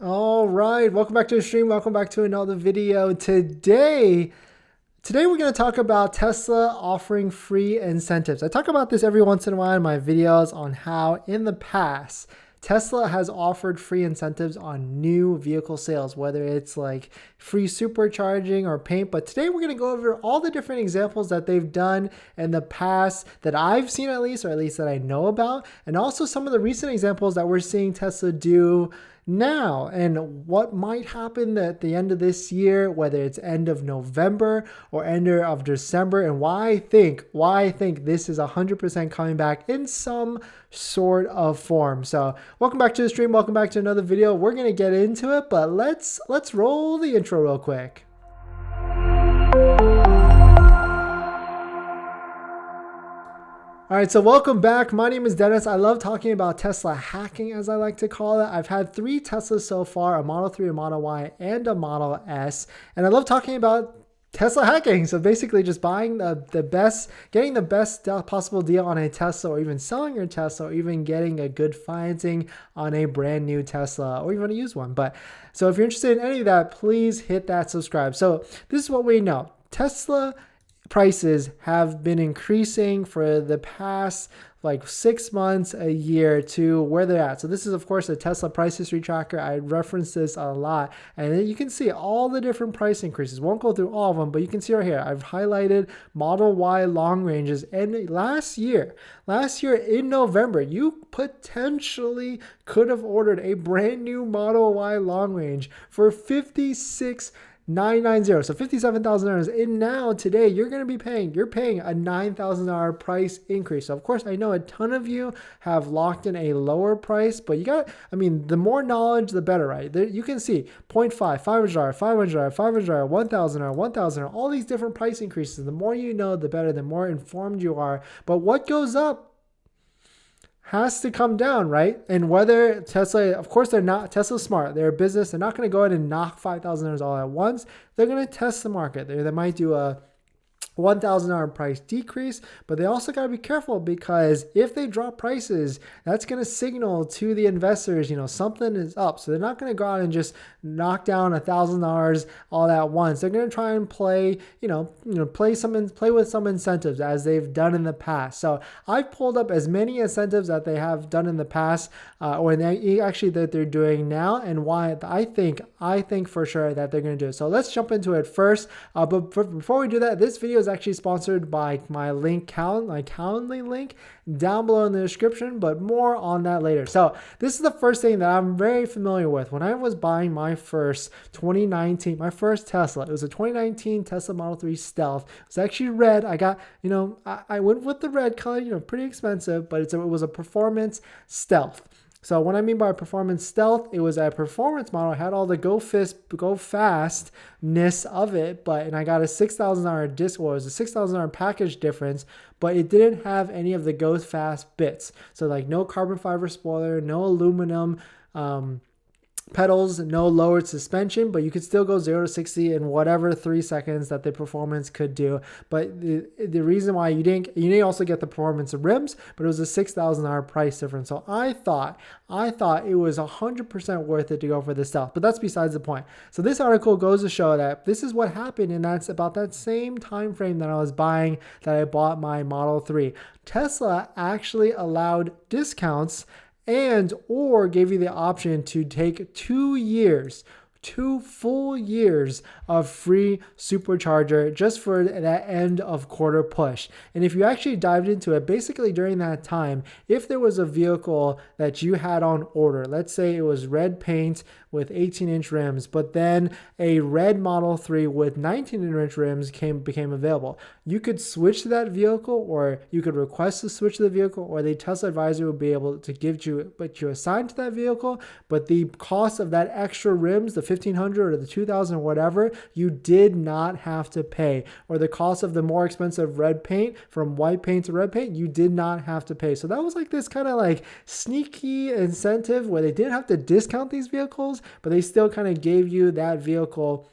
All right, welcome back to the stream. Welcome back to another video. Today we're going to talk about Tesla offering free incentives. I talk about this every once in a while in my videos on how in the past Tesla has offered free incentives on new vehicle sales, whether it's like free supercharging or paint. But today we're going to go over all the different examples that they've done in the past that I've seen at least, or at least that I know about, and also some of the recent examples that we're seeing Tesla do now and what might happen at the end of this year, whether it's end of November or end of December, and why I think this is 100% coming back in some sort of form. So welcome back to the stream. Welcome back to another video. We're going to get into it, but let's roll the intro real quick. All right, so welcome back. My name is Dennis. I love talking about Tesla hacking, as I like to call it. I've had 3 Teslas so far, a Model 3, a Model Y, and a Model S. And I love talking about Tesla hacking. So basically just buying getting the best possible deal on a Tesla, or even selling your Tesla, or even getting a good financing on a brand new Tesla, or even a used one. But so if you're interested in any of that, please hit that subscribe. So this is what we know. Tesla prices have been increasing for the past like 6 months, a year, to where they're at. So this is of course a Tesla price history tracker. I reference this a lot, and you can see all the different price increases. Won't go through all of them, but you can see right here I've highlighted Model Y long ranges. And last year in November, you potentially could have ordered a brand new Model Y long range for $56,990, so $57,000. And now today you're paying a $9,000 price increase. So of course I know a ton of you have locked in a lower price, but the more knowledge the better, right? There, you can see 0.5, $500, $1,000, all these different price increases. The more you know, the better, the more informed you are. But what goes up has to come down, right? And whether Tesla, of course, Tesla's smart. They're a business. They're not going to go ahead and knock $5,000 all at once. They're going to test the market. They might do a $1,000 price decrease, but they also got to be careful, because if they drop prices, that's going to signal to the investors, something is up. So they're not going to go out and just knock down $1,000 all at once. They're going to try and play with some incentives, as they've done in the past. So I've pulled up as many incentives that they have done in the past, that they're doing now, and why I think for sure that they're going to do it. So let's jump into it first. But before we do that, this video is actually sponsored by my Calendly link down below in the description, but more on that later. So this is the first thing that I'm very familiar with. When I was buying my first Tesla, it was a 2019 Tesla Model 3 Stealth. It was actually red. I got, I went with the red color, pretty expensive, but it was a performance Stealth. So what I mean by performance Stealth, it was a performance model. It had all the go fastness of it, and I got a $6,000 disc. Well, it was a $6,000 package difference, but it didn't have any of the go fast bits. So like no carbon fiber spoiler, no aluminum pedals, no lowered suspension, but you could still go 0 to 60 in whatever 3 seconds that the performance could do. But the reason why you didn't also get the performance of rims, but it was a $6,000 price difference. So I thought it was 100% worth it to go for this Stealth, but that's besides the point. So this article goes to show that this is what happened, and that's about that same time frame that I bought my Model 3. Tesla actually allowed discounts or gave you the option to take 2 full years of free supercharger just for that end of quarter push. And if you actually dived into it, basically during that time, if there was a vehicle that you had on order, let's say it was red paint with 18-inch rims, but then a red Model 3 with 19-inch rims became available, you could switch to that vehicle, or you could request to switch to the vehicle, or the Tesla advisor would be able to give you assigned to that vehicle, but the cost of that extra rims, the 1,500 or the 2,000 or whatever, you did not have to pay. Or the cost of the more expensive red paint, from white paint to red paint, you did not have to pay. So that was like this kind of like sneaky incentive where they didn't have to discount these vehicles, but they still kind of gave you that vehicle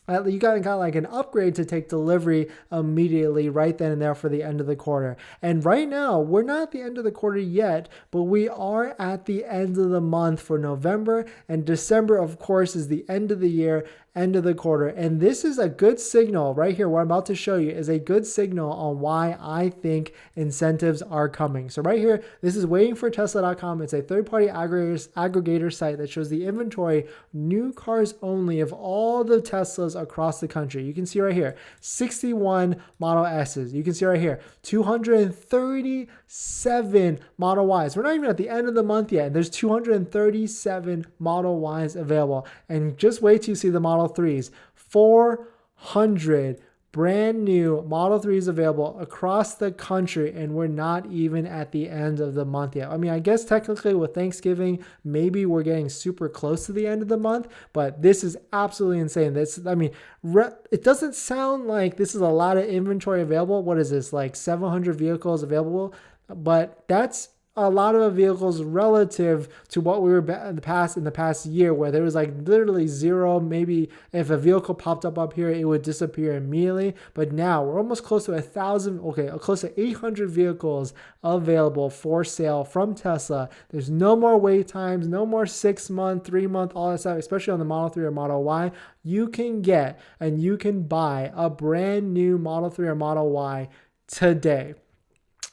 You got like an upgrade to take delivery immediately right then and there for the end of the quarter. And right now, we're not at the end of the quarter yet, but we are at the end of the month for November. And December, of course, is the end of the year, end of the quarter. And this is a good signal right here. What I'm about to show you is a good signal on why I think incentives are coming. So right here, this is waitingfortesla.com. It's a third-party aggregator site that shows the inventory, new cars only, of all the Teslas across the country. You can see right here, 61 Model S's. You can see right here, 237 Model Ys. We're not even at the end of the month yet. There's 237 Model Ys available. And just wait till you see the Model 3s. 400 brand new Model 3s available across the country, and we're not even at the end of the month yet. I mean, I guess technically with Thanksgiving, maybe we're getting super close to the end of the month, but this is absolutely insane. It doesn't sound like this is a lot of inventory available. What is this, like 700 vehicles available? But that's a lot of vehicles relative to what we were in the past year, where there was like literally zero. Maybe if a vehicle popped up here, it would disappear immediately. But now we're almost close to 1,000, close to 800 vehicles available for sale from Tesla. There's no more wait times, no more 6 month, 3 month, all that stuff, especially on the Model 3 or Model Y. You can get and you can buy a brand new Model 3 or Model Y today.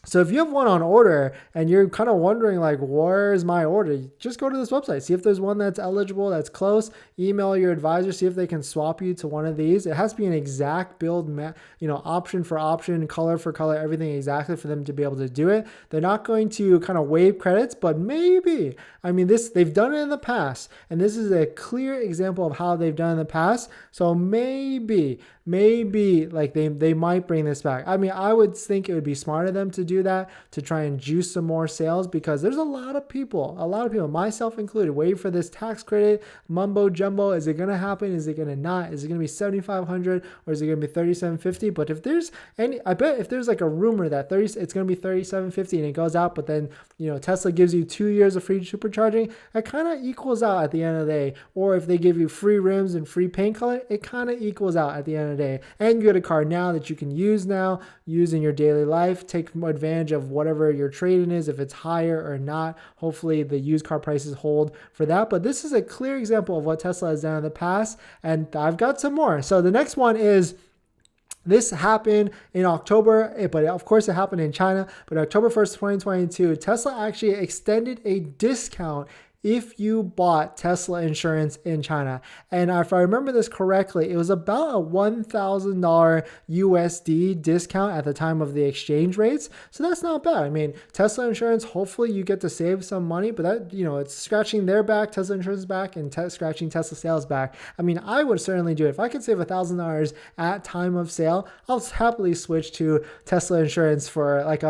So if you have one on order and you're kind of wondering like, where's my order? Just go to this website, see if there's one that's eligible, that's close, email your advisor, see if they can swap you to one of these. It has to be an exact build, option for option, color for color, everything exactly for them to be able to do it. They're not going to kind of waive credits, but maybe. I mean, they've done it in the past, and this is a clear example of how they've done it in the past. So maybe like they might bring this back. I mean, I would think it would be smart of them to do that, to try and juice some more sales, because there's a lot of people, myself included, waiting for this tax credit mumbo jumbo. Is it going to happen? Is it going to not? Is it going to be $7,500 or is it going to be $3,750? But if there's I bet if there's like a rumor that it's going to be $3,750 and it goes out, but then Tesla gives you 2 years of free supercharging, it kind of equals out at the end of the day. Or if they give you free rims and free paint color, it kind of equals out at the end of the day. And you get a car now that you can use in your daily life. Take advantage of whatever your trade-in is, if it's higher or not. Hopefully the used car prices hold for that. But this is a clear example of what Tesla has done in the past, and I've got some more. So the next one is, this happened in October, but of course it happened in China. But October 1st, 2022, Tesla actually extended a discount if you bought Tesla insurance in China. And if I remember this correctly, it was about a $1,000 USD discount at the time of the exchange rates. So that's not bad. I mean, Tesla insurance, hopefully you get to save some money, but that, it's scratching their back, Tesla insurance back, and scratching Tesla sales back. I mean, I would certainly do it. If I could save $1,000 at time of sale, I'll happily switch to Tesla insurance for like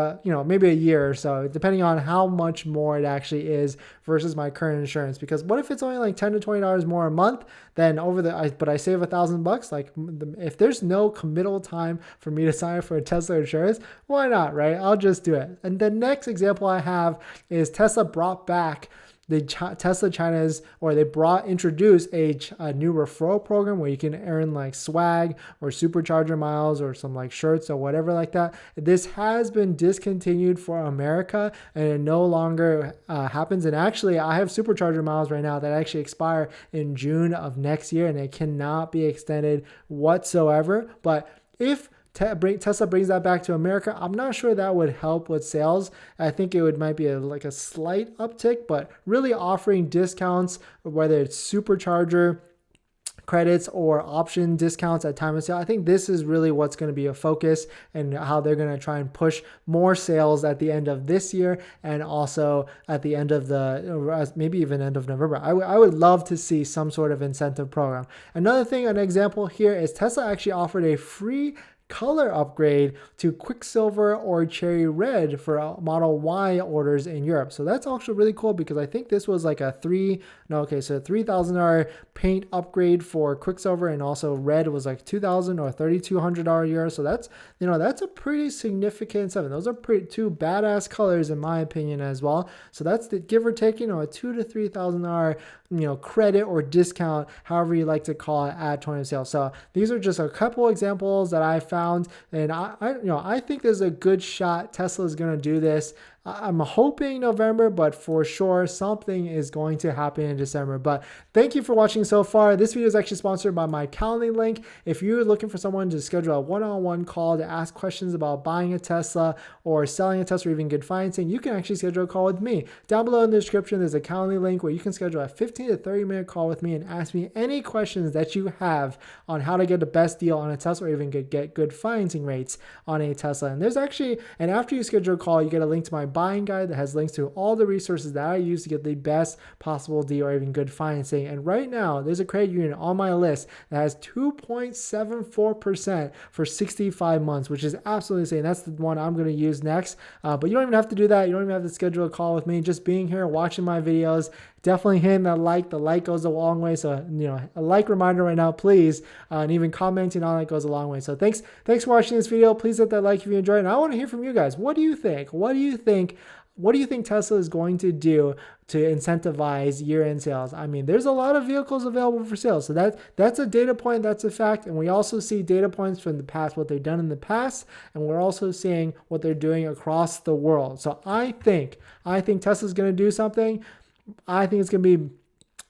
maybe a year or so, depending on how much more it actually is versus my current insurance. Because what if it's only like $10 to $20 more a month than but I save $1,000? Like, if there's no committal time for me to sign up for a Tesla insurance, why not, right? I'll just do it. And the next example I have is Tesla brought back they introduced a new referral program where you can earn like swag or supercharger miles or some like shirts or whatever like that. This has been discontinued for America, and it no longer happens. And actually, I have supercharger miles right now that actually expire in June of next year, and it cannot be extended whatsoever. But if Tesla brings that back to America, I'm not sure that would help with sales. I think it might be a slight uptick, but really offering discounts, whether it's supercharger credits or option discounts at time of sale. I think this is really what's going to be a focus, and how they're going to try and push more sales at the end of this year, and also at the end of maybe even end of November. I would love to see some sort of incentive program. An example here is Tesla actually offered a free color upgrade to Quicksilver or Cherry Red for Model Y orders in Europe. So that's actually really cool because I think this was like a $3,000 paint upgrade for Quicksilver, and also red was like $2,000 or $3,200 euro. So that's, that's a pretty significant seven. Those are two badass colors in my opinion as well. So that's the give or take, a $2,000 to $3,000 credit or discount, however you like to call it, at point of sale. So these are just a couple examples that I found, and I think there's a good shot Tesla is going to do this. I'm hoping November, but for sure something is going to happen in December. But thank you for watching so far. This video is actually sponsored by my Calendly link. If you're looking for someone to schedule a one-on-one call to ask questions about buying a Tesla or selling a Tesla or even good financing, you can actually schedule a call with me. Down below in the description, there's a Calendly link where you can schedule a 15 to 30 minute call with me and ask me any questions that you have on how to get the best deal on a Tesla or even get good financing rates on a Tesla. And after you schedule a call, you get a link to my buying guide that has links to all the resources that I use to get the best possible deal or even good financing. And right now there's a credit union on my list that has 2.74% for 65 months, which is absolutely insane. That's the one I'm going to use next. But you don't even have to do that. You don't even have to schedule a call with me. Just being here, watching my videos, definitely hitting that like. The like goes a long way. So, a like reminder right now, please. And even commenting on it goes a long way. So thanks for watching this video. Please hit that like if you enjoyed it. And I want to hear from you guys. What do you think? What do you think Tesla is going to do to incentivize year-end sales? I mean, there's a lot of vehicles available for sale. So that's a data point. That's a fact. And we also see data points from the past, what they've done in the past. And we're also seeing what they're doing across the world. So I think Tesla's going to do something. I think it's going to be,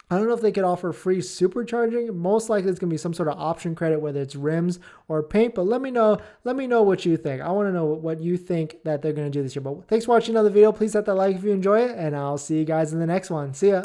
I don't know if they could offer free supercharging. Most likely it's going to be some sort of option credit, whether it's rims or paint. But let me know what you think. I want to know what you think that they're going to do this year. But thanks for watching another video. Please hit that like if you enjoy it, and I'll see you guys in the next one. See ya.